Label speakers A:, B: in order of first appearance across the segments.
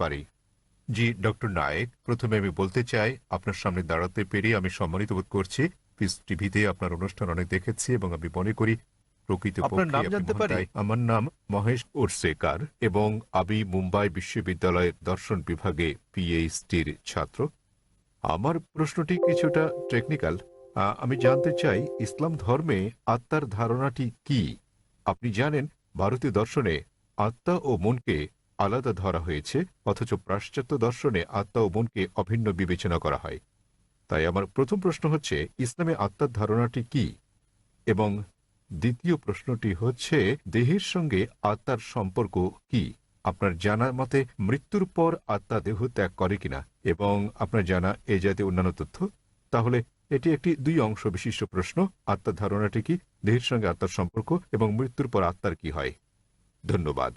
A: পারি। জি ডক্টর নায়েক, প্রথমে আমি বলতে চাই আপনার সামনে দাঁড়াতে পেরে আমি সম্মানিত বোধ করছি। পিস টিভিতে আপনার অনুষ্ঠান অনেক দেখেছি এবং আমি মনে করি আপনার
B: প্রকৃতপক্ষে
A: নাম
B: আপনি
A: জানতে
B: মহান।
A: পারি?
B: তাই
A: আমার নাম মহেশ ওরসেকার এবং আমি মুম্বাই বিশ্ববিদ্যালয়ের দর্শন বিভাগে পিএইচডির ছাত্র। আমার প্রশ্নটি কিছুটা টেকনিক্যাল। আমি জানতে চাই ইসলাম ধর্মে আত্মার ধারণাটি কি? আপনি জানেন ভারতীয় দর্শনে আত্মা ও মনকে আলাদা ধরা হয়েছে, অথচ পাশ্চাত্য দর্শনে আত্মা ও মনকে অভিন্ন বিবেচনা করা হয়। তাই আমার প্রথম প্রশ্ন হচ্ছে, ইসলামে আত্মার ধারণাটি কি? এবং দ্বিতীয় প্রশ্নটি হচ্ছে, দেহের সঙ্গে আত্মার সম্পর্ক কি? আপনার জানার মতে মৃত্যুর পর আত্মা দেহ ত্যাগ করে কিনা, এবং আপনার জানা এ জাতীয় অন্যান্য তথ্য। তাহলে এটি একটি দুই অংশ বিশিষ্ট প্রশ্ন। আত্মার ধারণাটি কি, দেহের সঙ্গে আত্মার সম্পর্ক, এবং মৃত্যুর পর আত্মার কি হয়? ধন্যবাদ।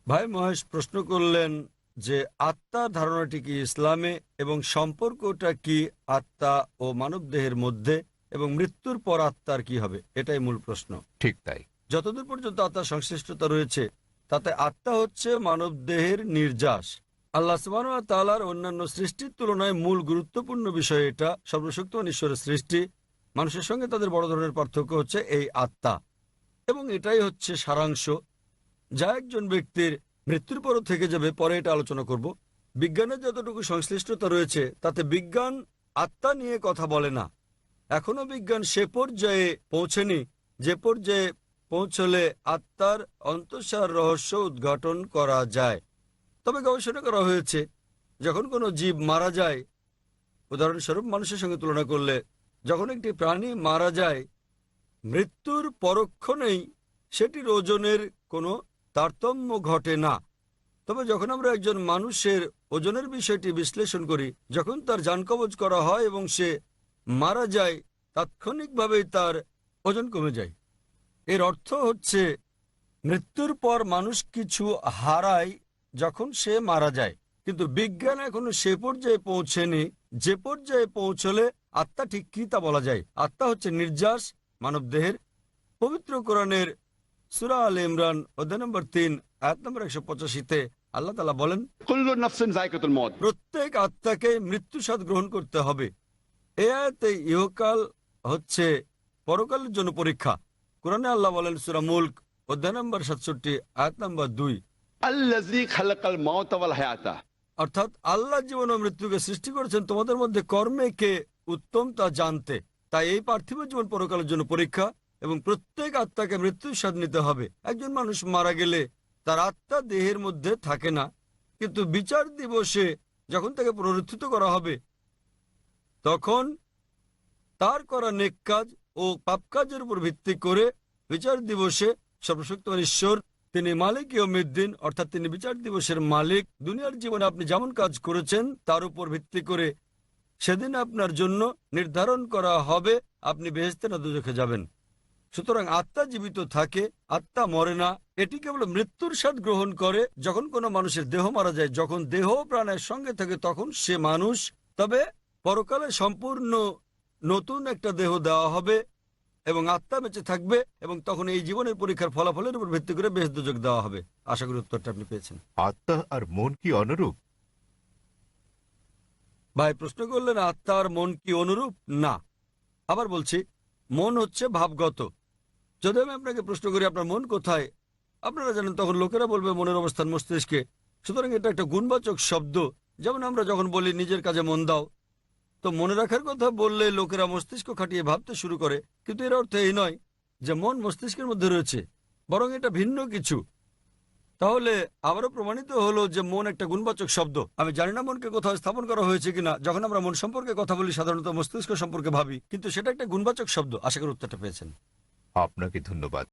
C: ভাই মহেশ প্রশ্ন করলেন যে আত্মার ধারণাটি কি ইসলামে এবং সম্পর্কটা কি আত্মা ও মানবদেহের মধ্যে, এবং মৃত্যুর পর আত্মার কি হবে, এটাই মূল প্রশ্ন।
A: ঠিক তাই।
C: যতদূর পর্যন্ত আত্মার সংশ্লিষ্টতা রয়েছে তাতে আত্মা হচ্ছে মানবদেহের নির্যাস। আল্লাহ সুবহানাহু ওয়া তাআলার অন্যান্য সৃষ্টির তুলনায় মূল গুরুত্বপূর্ণ বিষয় এটা। সর্বশক্তিমান ঈশ্বরের সৃষ্টি, মানুষের সঙ্গে তাদের বড় ধরনের পার্থক্য হচ্ছে এই আত্মা, এবং এটাই হচ্ছে সারাংশ যা একজন ব্যক্তির মৃত্যুর পরও থেকে যাবে। পরে এটা আলোচনা করব। বিজ্ঞানের যতটুকু সংশ্লিষ্টতা রয়েছে তাতে বিজ্ঞান আত্মা নিয়ে কথা বলে না। এখনো বিজ্ঞান সে পর্যায়ে পৌঁছেনি যে পর্যায়ে পৌঁছলে আত্মার অন্তঃসার রহস্য উদ্ঘাটন করা যায়। তবে গবেষণা করা হয়েছে, যখন কোনো জীব মারা যায়, উদাহরণস্বরূপ মানুষের সঙ্গে তুলনা করলে, যখন একটি প্রাণী মারা যায় মৃত্যুর পরক্ষণেই সেটির ওজনের কোনো তারতম্য ঘটে না। তবে যখন আমরা একজন মানুষের ওজনের বিষয়টি বিশ্লেষণ করি, যখন তার জানকবজ করা হয় এবং সে মারা যায়, তাৎক্ষণিকভাবেই তার ওজন কমে যায়। এর অর্থ হচ্ছে মৃত্যুর পর মানুষ কিছু হারায় যখন সে মারা যায়, কিন্তু বিজ্ঞান এখনো সে পর্যায়ে পৌঁছেনি যে পর্যায়ে পৌঁছলে আত্মা ঠিক কি তা বলা যায়। আত্মা হচ্ছে নির্যাস মানবদেহের। পবিত্র কোরআনের সূরা আলে ইমরান অধ্যায় নম্বর 3 আয়াত নম্বর 185-তে আল্লাহ তাআলা বলেন,
D: কুল্লু নাফসিন যায়কাতুল মউত।
C: প্রত্যেক আত্মাকে মৃত্যু স্বাদ গ্রহণ করতে হবে। এই আয়াতে ইহকাল হচ্ছে পরকালের জন্য পরীক্ষা। কোরআনে আল্লাহ বলেন সূরা মুলক অধ্যায় নম্বর 67 আয়াত নম্বর 2,
D: আল্লাযী খালাকাল মাউতা ওয়াল হায়াতা।
C: অর্থাৎ আল্লাহ জীবন ও মৃত্যুকে সৃষ্টি করেছেন তোমাদের মধ্যে কর্মে কে উত্তম তা জানতে। তাই এই পার্থিব জীবন পরকালের জন্য পরীক্ষা, এবং প্রত্যেক আত্মাকে মৃত্যুর স্বাদ নিতে হবে। একজন মানুষ মারা গেলে তার আত্মা দেহের মধ্যে থাকে না, কিন্তু বিচার দিবসে যখন তাকে পুনরুত্থিত করা হবে তখন তার করা নেক কাজ ও পাপ কাজের উপর ভিত্তি করে বিচার দিবসে সর্বশক্তিমান ঈশ্বর, তিনি মালিক ইয়াউমিদ্দিন, অর্থাৎ তিনি বিচার দিবসের মালিক, দুনিয়ার জীবনে আপনি যেমন কাজ করেছেন তার উপর ভিত্তি করে সেদিন আপনার জন্য নির্ধারণ করা হবে আপনি বেহেশতে না দোজখে যাবেন। সুতরাং আত্মা জীবিত থাকে, আত্মা মরে না। এটি কেবল মৃত্যুর স্বাদ গ্রহণ করে যখন কোনো মানুষের দেহ মারা যায়। যখন দেহ প্রাণের সঙ্গে থাকে তখন সে মানুষ। তবে পরকালে সম্পূর্ণ নতুন একটা দেহ দেওয়া হবে এবং আত্মা বেঁচে থাকবে, এবং তখন এই জীবনের পরীক্ষার ফলাফলের উপর ভিত্তি করে বেহেশত দোজখ দেওয়া হবে। আশা করি উত্তরটা আপনি পেয়েছেন।
A: আত্মা আর মন কি অনুরূপ?
C: ভাই প্রশ্ন করলেন আত্মা আর মন কি অনুরূপ? না। আবার বলছি, মন হচ্ছে ভাবগত। যদি আমি আপনাকে প্রশ্ন করি আপনার মন কোথায়, আপনারা জানেন তখন লোকেরা বলবে মনের অবস্থান মস্তিষ্কে। সুতরাং এটা একটা গুণবাচক শব্দ। যেমন আমরা যখন বলি নিজের কাজে মন দাও, তো মনে রাখার কথা বললে লোকেরা মস্তিষ্ক খাটিয়ে ভাবতে শুরু করে, কিন্তু এর অর্থ এই নয় যে মন মস্তিষ্কের মধ্যে রয়েছে, বরং এটা ভিন্ন কিছু। তাহলে আবারও প্রমাণিত হলো যে মন একটা গুণবাচক শব্দ। আমি জানি না মনকে কোথাও স্থাপন করা হয়েছে কিনা। যখন আমরা মন সম্পর্কে কথা বলি সাধারণত মস্তিষ্ক সম্পর্কে ভাবি, কিন্তু সেটা একটা গুণবাচক শব্দ। আশা করি উত্তরটা পেয়েছেন।
A: আপনাকে ধন্যবাদ।